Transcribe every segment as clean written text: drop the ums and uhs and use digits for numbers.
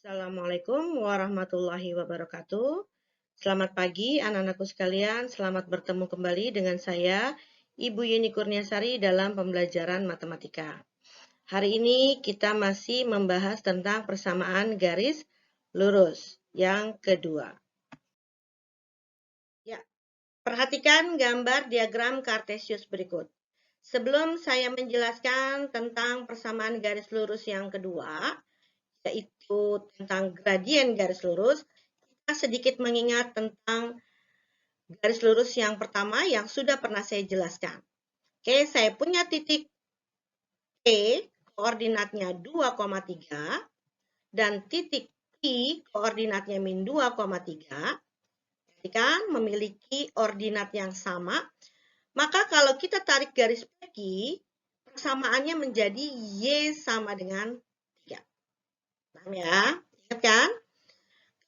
Assalamualaikum warahmatullahi wabarakatuh. Selamat pagi anak-anakku sekalian, selamat bertemu kembali dengan saya, Ibu Yeni Kurniasari dalam pembelajaran matematika. Hari ini kita masih membahas tentang persamaan garis lurus yang kedua. Ya, perhatikan gambar diagram Kartesius berikut. Sebelum saya menjelaskan tentang persamaan garis lurus yang kedua, yaitu tentang gradien garis lurus, kita sedikit mengingat tentang garis lurus yang pertama yang sudah pernah saya jelaskan. Oke, saya punya titik P, koordinatnya 2,3, dan titik I, koordinatnya min 2,3. Kan memiliki ordinat yang sama, maka kalau kita tarik garis bagi, persamaannya menjadi Y sama dengan 3. Paham ya? Ingat kan?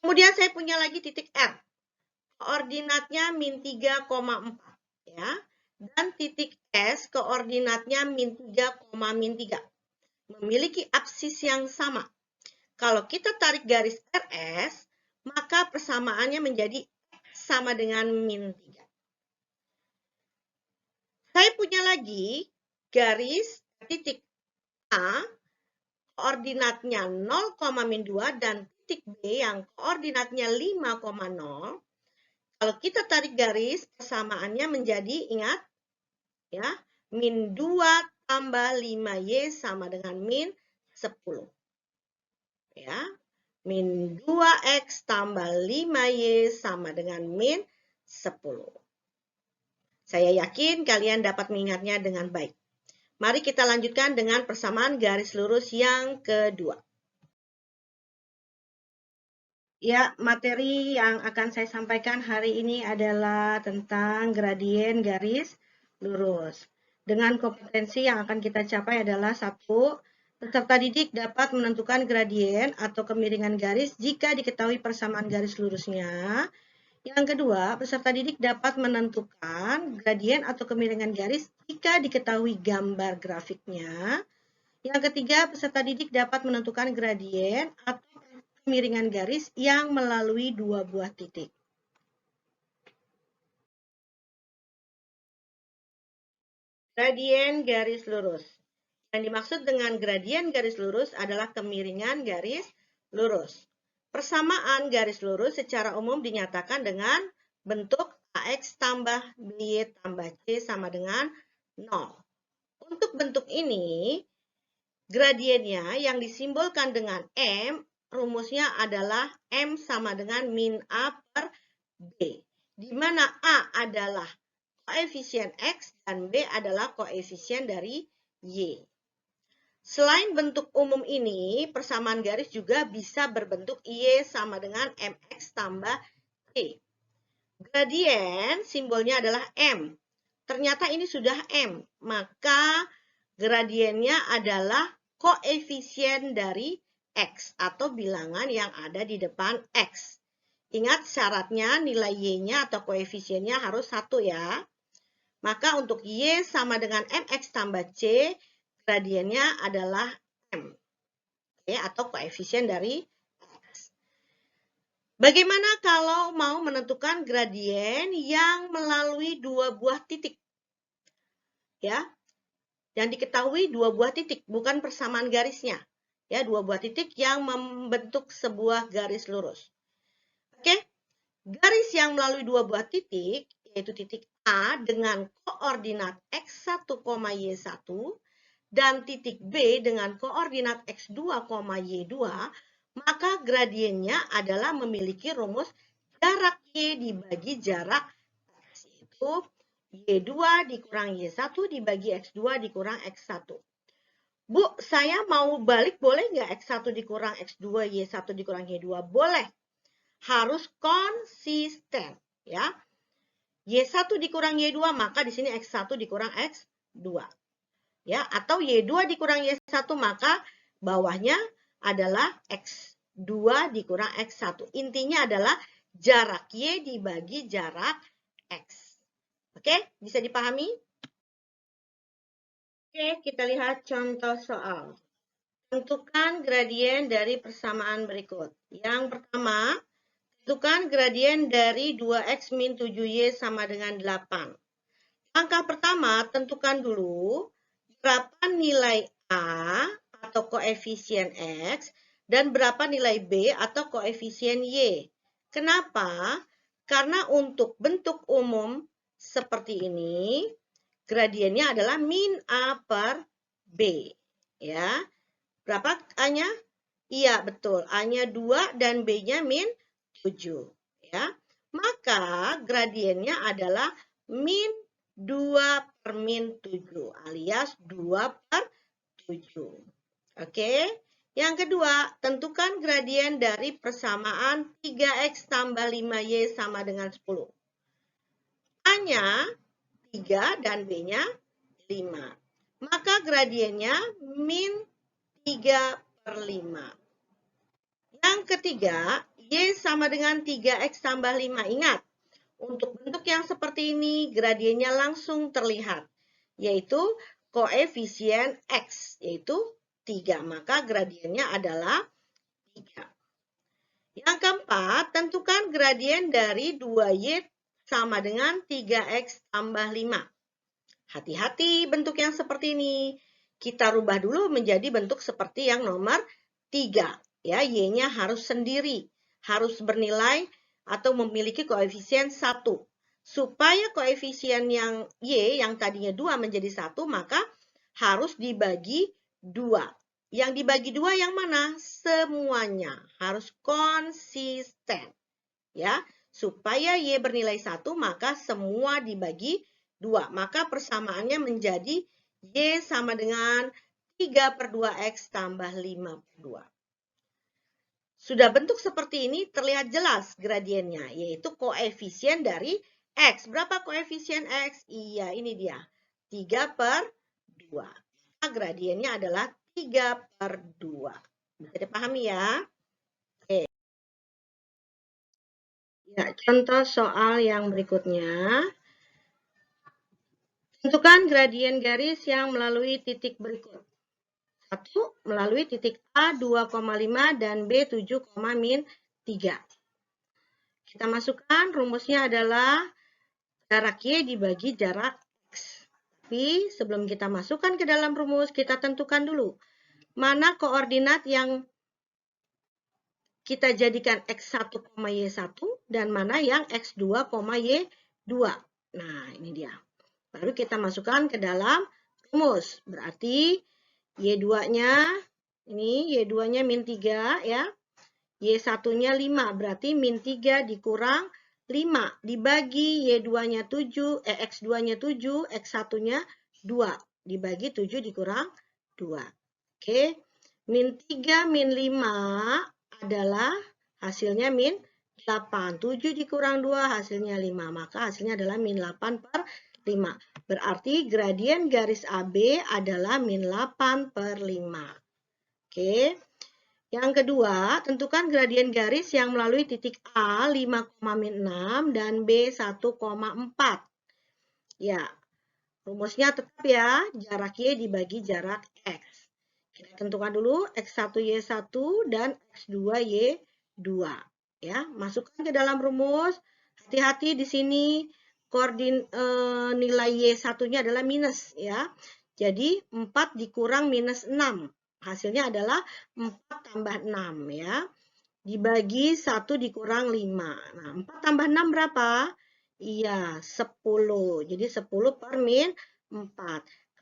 Kemudian saya punya lagi titik R. Koordinatnya min 3,4 ya. Dan titik S koordinatnya min 3, min 3. Memiliki absis yang sama. Kalau kita tarik garis RS, maka persamaannya menjadi X sama dengan min 3. Saya punya lagi garis titik A, koordinatnya 0, min 2, dan titik B yang koordinatnya 5,0. Kalau kita tarik garis, persamaannya menjadi, ingat, ya, min 2 tambah 5Y sama dengan min 10. Ya, min 2X tambah 5Y sama dengan min 10. Saya yakin kalian dapat mengingatnya dengan baik. Mari kita lanjutkan dengan persamaan garis lurus yang kedua. Ya, materi yang akan saya sampaikan hari ini adalah tentang gradien garis lurus. Dengan kompetensi yang akan kita capai adalah 1. Peserta didik dapat menentukan gradien atau kemiringan garis jika diketahui persamaan garis lurusnya. Yang kedua, peserta didik dapat menentukan gradien atau kemiringan garis jika diketahui gambar grafiknya. Yang ketiga, peserta didik dapat menentukan gradien atau kemiringan garis yang melalui 2 buah titik. Gradien garis lurus. Yang dimaksud dengan gradien garis lurus adalah kemiringan garis lurus. Persamaan garis lurus secara umum dinyatakan dengan bentuk AX tambah BY tambah C sama dengan 0. Untuk bentuk ini, gradiennya yang disimbolkan dengan M, rumusnya adalah M sama dengan min A per B, di mana A adalah koefisien X dan B adalah koefisien dari Y. Selain bentuk umum ini, persamaan garis juga bisa berbentuk Y sama dengan MX tambah C. Gradien simbolnya adalah M. Ternyata ini sudah M, maka gradiennya adalah koefisien dari X atau bilangan yang ada di depan X. Ingat syaratnya nilai Y-nya atau koefisiennya harus 1 ya. Maka untuk Y sama dengan MX tambah C, gradiennya adalah M. Oke, atau koefisien dari X. Bagaimana kalau mau menentukan gradien yang melalui 2 buah titik? Ya, yang diketahui 2 buah titik, bukan persamaan garisnya. Ya, 2 buah titik yang membentuk sebuah garis lurus. Oke, garis yang melalui 2 buah titik, yaitu titik A dengan koordinat X1, Y1, dan titik B dengan koordinat X2, Y2, maka gradiennya adalah memiliki rumus jarak Y dibagi jarak X, yaitu Y2 dikurang Y1 dibagi X2 dikurang X1. Bu, saya mau balik boleh nggak X1 dikurang X2, Y1 dikurang Y2? Boleh. Harus konsisten, ya. Y1 dikurang Y2, maka di sini X1 dikurang X2. Ya, atau Y2 dikurang Y1, maka bawahnya adalah X2 dikurang X1. Intinya adalah jarak Y dibagi jarak X. Oke, bisa dipahami? Oke, kita lihat contoh soal. Tentukan gradien dari persamaan berikut. Yang pertama, tentukan gradien dari 2x min 7y sama dengan 8. Langkah pertama, tentukan dulu berapa nilai A atau koefisien X dan berapa nilai B atau koefisien Y. Kenapa? Karena untuk bentuk umum seperti ini, gradiennya adalah min A per B. Ya. Berapa A-nya? Iya, betul. A-nya 2 dan B-nya min 7. Ya. Maka gradiennya adalah min 2 per min 7 alias 2 per 7. Oke. Yang kedua, tentukan gradien dari persamaan 3x tambah 5y sama dengan 10. A-nya 3 dan B-nya 5. Maka gradiennya min 3 per 5. Yang ketiga, Y sama dengan 3X tambah 5. Ingat, untuk bentuk yang seperti ini, gradiennya langsung terlihat, yaitu koefisien X, yaitu 3. Maka gradiennya adalah 3. Yang keempat, tentukan gradien dari 2Y sama dengan 3X tambah 5. Hati-hati bentuk yang seperti ini. Kita rubah dulu menjadi bentuk seperti yang nomor 3. Ya, Y-nya harus sendiri, harus bernilai atau memiliki koefisien 1. Supaya koefisien yang Y yang tadinya 2 menjadi 1, maka harus dibagi 2. Yang dibagi 2 yang mana? Semuanya harus konsisten. Ya, supaya Y bernilai 1, maka semua dibagi 2. Maka persamaannya menjadi Y sama dengan 3 per 2X tambah 5 per 2. Sudah bentuk seperti ini terlihat jelas gradiennya, yaitu koefisien dari X. Berapa koefisien X? Iya, ini dia. 3 per 2. Maka gradiennya adalah 3 per 2. Bisa dipahami ya? Oke. Ya, contoh soal yang berikutnya. Tentukan gradien garis yang melalui titik berikut. 1. Melalui titik A 2,5 dan B 7, min 3. Kita masukkan rumusnya adalah jarak Y dibagi jarak X. Tapi sebelum kita masukkan ke dalam rumus, kita tentukan dulu mana koordinat yang kita jadikan X1, Y1 dan mana yang X2, Y2. Nah, ini dia. Baru kita masukkan ke dalam rumus. Berarti Y2-nya, ini Y2-nya min 3 ya. Y1-nya 5, berarti min 3 dikurang 5. Dibagi Y2-nya 7, X2-nya 7, X1-nya 2. Dibagi 7 dikurang 2. Oke, min 3 min 5 adalah hasilnya min 8. 7 dikurang 2 hasilnya 5. Maka hasilnya adalah min 8 per 5. Berarti gradien garis AB adalah min 8 per 5. Oke. Yang kedua, tentukan gradien garis yang melalui titik A 5,6 dan B 1,4. Ya, rumusnya tetap ya, jarak Y dibagi jarak X. Kita tentukan dulu X1Y1 dan X2Y2. Ya, masukkan ke dalam rumus. Hati-hati di sini nilai Y1-nya adalah minus ya. Jadi 4 dikurang minus 6. Hasilnya adalah 4 tambah 6 ya. Dibagi 1 dikurang 5. Nah, 4 tambah 6 berapa? Iya, 10. Jadi 10 per min 4.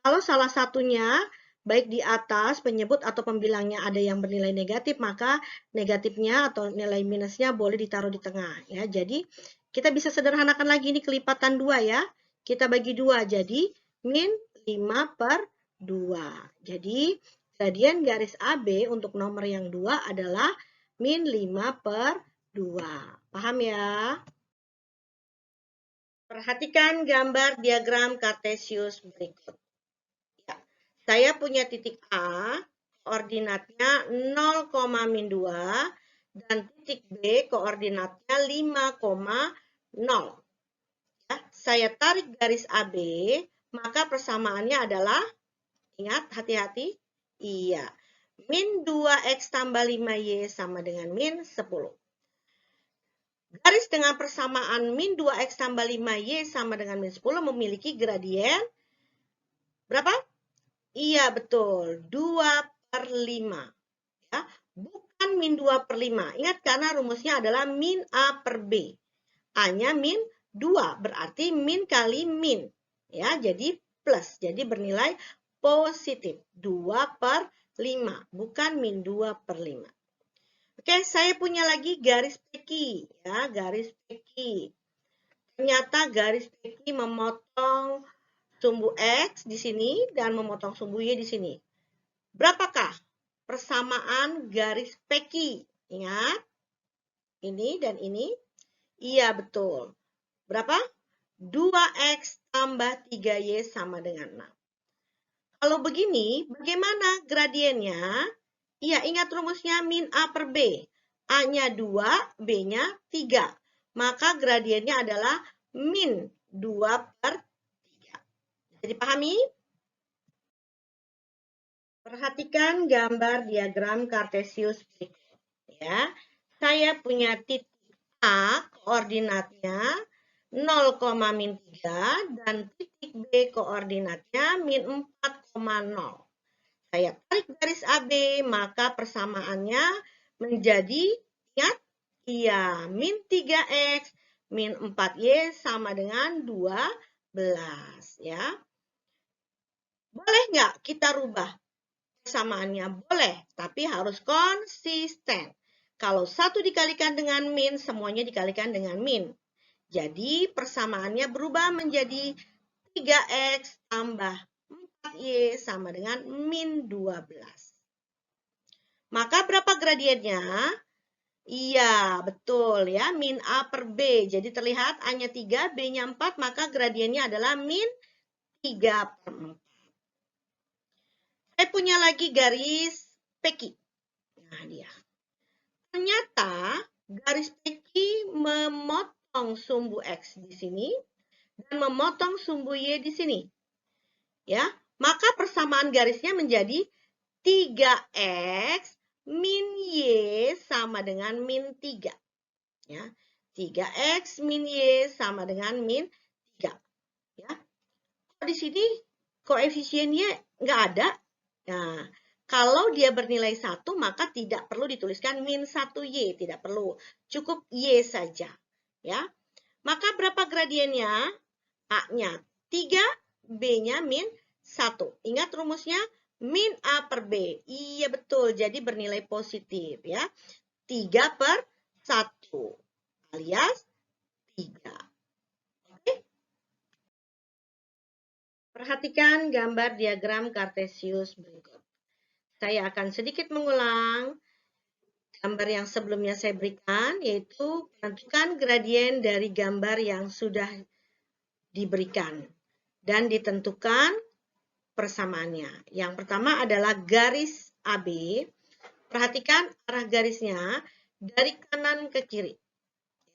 Kalau salah satunya baik di atas penyebut atau pembilangnya ada yang bernilai negatif, maka negatifnya atau nilai minusnya boleh ditaruh di tengah ya. Jadi kita bisa sederhanakan lagi ini kelipatan 2 ya. Kita bagi 2 jadi min 5 per 2. Jadi gradien garis AB untuk nomor yang 2 adalah min 5 per 2. Paham ya? Perhatikan gambar diagram Kartesius berikut. Ya, saya punya titik A, koordinatnya 0, min 2, dan titik B, koordinatnya 5,0. Ya, saya tarik garis AB, maka persamaannya adalah, ingat hati-hati, iya, Min 2X tambah 5Y sama dengan min 10. Garis dengan persamaan min 2X tambah 5Y sama dengan min 10 memiliki gradien berapa? Iya, betul. 2/5. Ya, bukan min 2/5. Ingat karena rumusnya adalah min A per B. A-nya min 2, berarti min kali min. Ya, jadi plus. Jadi bernilai positif. 2/5, bukan min 2/5. Oke, saya punya lagi garis peki. Ya, garis peki. Ternyata garis peki memotong sumbu X di sini dan memotong sumbu Y di sini. Berapakah persamaan garis peki? Ingat, ini dan ini. Iya, betul. Berapa? 2X tambah 3Y sama dengan 6. Kalau begini, bagaimana gradiennya? Iya, ingat rumusnya min A per B. A-nya 2, B-nya 3. Maka gradiennya adalah min 2/3. Jadi pahami? Perhatikan gambar diagram Kartesius berikut. Ya, saya punya titik A, koordinatnya 0,-3 dan titik B koordinatnya min 4,0. Saya tarik garis AB, maka persamaannya menjadi, ingat? Iya, min 3X min 4Y sama dengan 12. Ya. Boleh nggak kita rubah persamaannya? Boleh, tapi harus konsisten. Kalau 1 dikalikan dengan min, semuanya dikalikan dengan min. Jadi persamaannya berubah menjadi 3X tambah 4Y sama dengan min 12. Maka berapa gradiennya? Iya, betul ya, min A per B. Jadi terlihat A-nya 3, B-nya 4, maka gradiennya adalah min 3/4. Saya punya lagi garis peki. Nah, dia. Ternyata garis peki memotong sumbu X di sini dan memotong sumbu Y di sini. Ya, maka persamaan garisnya menjadi 3X min Y sama dengan min 3. Ya, 3X min Y sama dengan min 3. Ya, di sini koefisiennya nggak ada. Nah, kalau dia bernilai 1, maka tidak perlu dituliskan min 1Y. Tidak perlu. Cukup Y saja. Ya. Maka berapa gradiennya? A-nya 3, B-nya min 1. Ingat rumusnya? Min A per B. Iya, betul. Jadi bernilai positif. Ya. 3/1. Alias 3. Oke. Perhatikan gambar diagram Kartesius berikut. Saya akan sedikit mengulang gambar yang sebelumnya saya berikan, yaitu menentukan gradien dari gambar yang sudah diberikan dan ditentukan persamaannya. Yang pertama adalah garis AB. Perhatikan arah garisnya dari kanan ke kiri.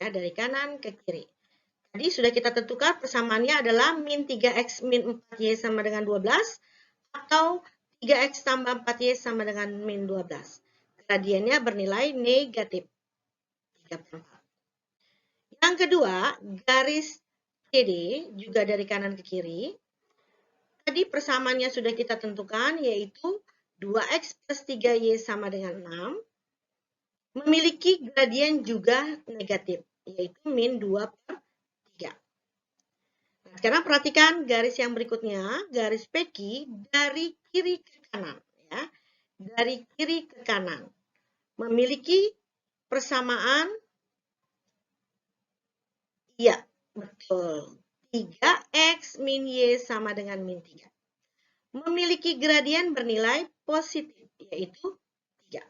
Ya, dari kanan ke kiri. Tadi sudah kita tentukan persamaannya adalah min 3X min 4Y sama dengan 12 atau 3X tambah 4Y sama dengan min 12. Gradiennya bernilai negatif 3/4. Yang kedua, garis CD juga dari kanan ke kiri. Tadi persamaannya sudah kita tentukan, yaitu 2X plus 3Y sama dengan 6. Memiliki gradien juga negatif, yaitu min 2/3. Sekarang perhatikan garis yang berikutnya, garis peki dari kiri ke kanan. Ya. Dari kiri ke kanan. Memiliki persamaan, iya, betul. 3X min Y sama dengan min 3. Memiliki gradien bernilai positif, yaitu 3.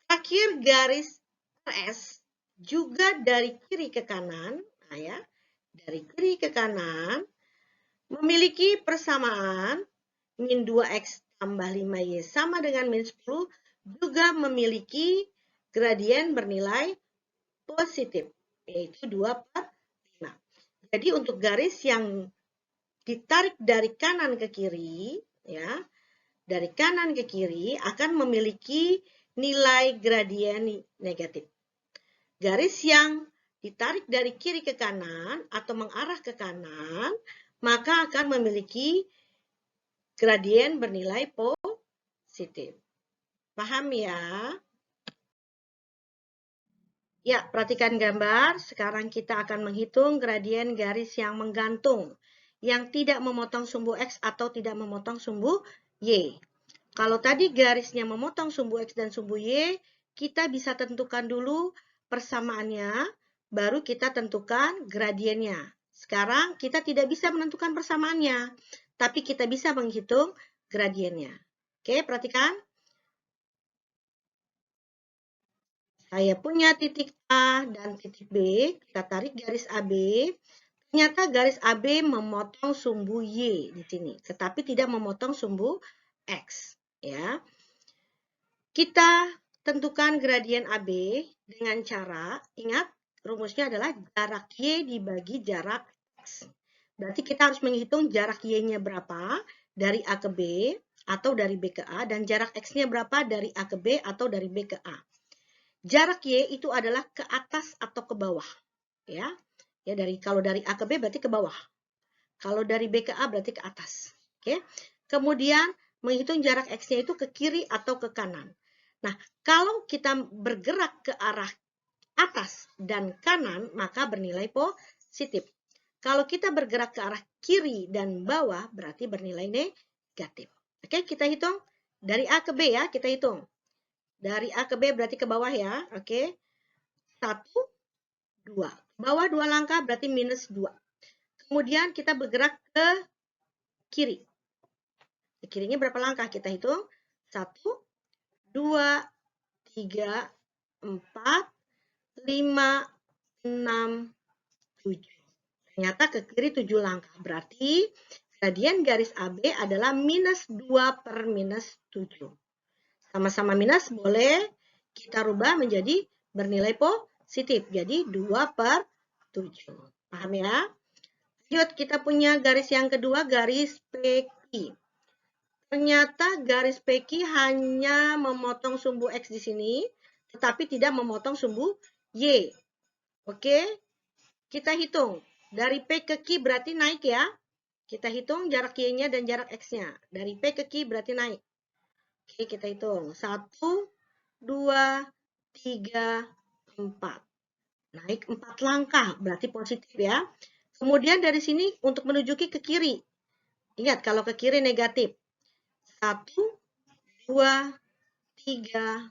Terakhir garis RS juga dari kiri ke kanan. Nah ya, dari kiri ke kanan memiliki persamaan min 2X tambah 5Y sama dengan min 10 juga memiliki gradien bernilai positif, yaitu 2/5. Jadi untuk garis yang ditarik dari kanan ke kiri, ya, dari kanan ke kiri akan memiliki nilai gradien negatif. Garis yang ditarik dari kiri ke kanan atau mengarah ke kanan, maka akan memiliki gradien bernilai positif. Paham ya? Ya, perhatikan gambar. Sekarang kita akan menghitung gradien garis yang menggantung, yang tidak memotong sumbu X atau tidak memotong sumbu Y. Kalau tadi garisnya memotong sumbu X dan sumbu Y, kita bisa tentukan dulu persamaannya, baru kita tentukan gradiennya. Sekarang kita tidak bisa menentukan persamaannya, tapi kita bisa menghitung gradiennya. Oke, perhatikan. Saya punya titik A dan titik B, kita tarik garis AB. Ternyata garis AB memotong sumbu Y di sini, tetapi tidak memotong sumbu X. Ya. Kita tentukan gradien AB dengan cara, ingat rumusnya adalah jarak Y dibagi jarak X. Berarti kita harus menghitung jarak Y-nya berapa dari A ke B atau dari B ke A, dan jarak X-nya berapa dari A ke B atau dari B ke A. Jarak Y itu adalah ke atas atau ke bawah, ya. Ya, kalau dari A ke B berarti ke bawah. Kalau dari B ke A berarti ke atas. Oke. Kemudian menghitung jarak X-nya itu ke kiri atau ke kanan. Nah, kalau kita bergerak ke arah atas dan kanan, maka bernilai positif. Kalau kita bergerak ke arah kiri dan bawah, berarti bernilai negatif. Oke, kita hitung dari A ke B ya, kita hitung. Dari A ke B berarti ke bawah ya, oke. 1, 2. Bawah 2 langkah berarti minus 2. Kemudian kita bergerak ke kiri. Ke kirinya berapa langkah? Kita hitung. 1, 2, 3, 4, 5, 6, 7. Ternyata ke kiri 7 langkah. Berarti gradien garis AB adalah minus 2 per minus 7. Sama-sama minus boleh kita rubah menjadi bernilai positif. Jadi 2 per 7. Paham ya? Lanjut, kita punya garis yang kedua, garis PQ. Ternyata garis PQ hanya memotong sumbu X di sini, tetapi tidak memotong sumbu Y. Oke, kita hitung. Dari P ke Q berarti naik ya. Kita hitung jarak Y-nya dan jarak X-nya. Dari P ke Q berarti naik. Oke, kita hitung. 1, 2, 3, 4. Naik 4 langkah, berarti positif ya. Kemudian dari sini untuk menuju ke kiri. Ingat, kalau ke kiri negatif. 1, 2, 3,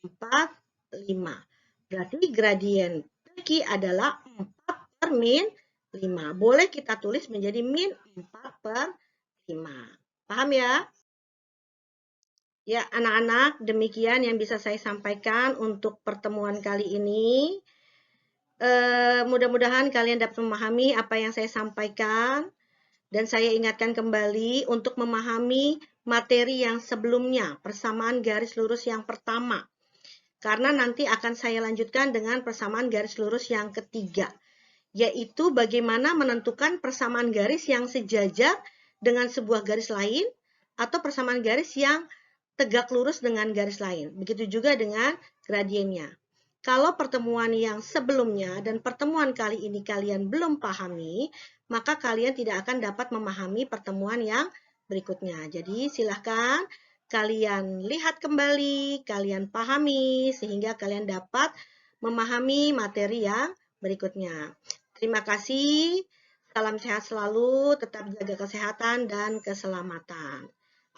4, 5. Berarti gradien PQ adalah 4 per min 5. Boleh kita tulis menjadi min 4 per 5. Paham ya? Ya, anak-anak, demikian yang bisa saya sampaikan untuk pertemuan kali ini. Mudah-mudahan kalian dapat memahami apa yang saya sampaikan. Dan saya ingatkan kembali untuk memahami materi yang sebelumnya, persamaan garis lurus yang pertama. Karena nanti akan saya lanjutkan dengan persamaan garis lurus yang ketiga, yaitu bagaimana menentukan persamaan garis yang sejajar dengan sebuah garis lain atau persamaan garis yang tegak lurus dengan garis lain. Begitu juga dengan gradiennya. Kalau pertemuan yang sebelumnya dan pertemuan kali ini kalian belum pahami, maka kalian tidak akan dapat memahami pertemuan yang berikutnya. Jadi silahkan kalian lihat kembali, kalian pahami, sehingga kalian dapat memahami materi yang berikutnya. Terima kasih, salam sehat selalu, tetap jaga kesehatan dan keselamatan.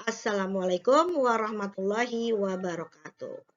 Assalamualaikum warahmatullahi wabarakatuh.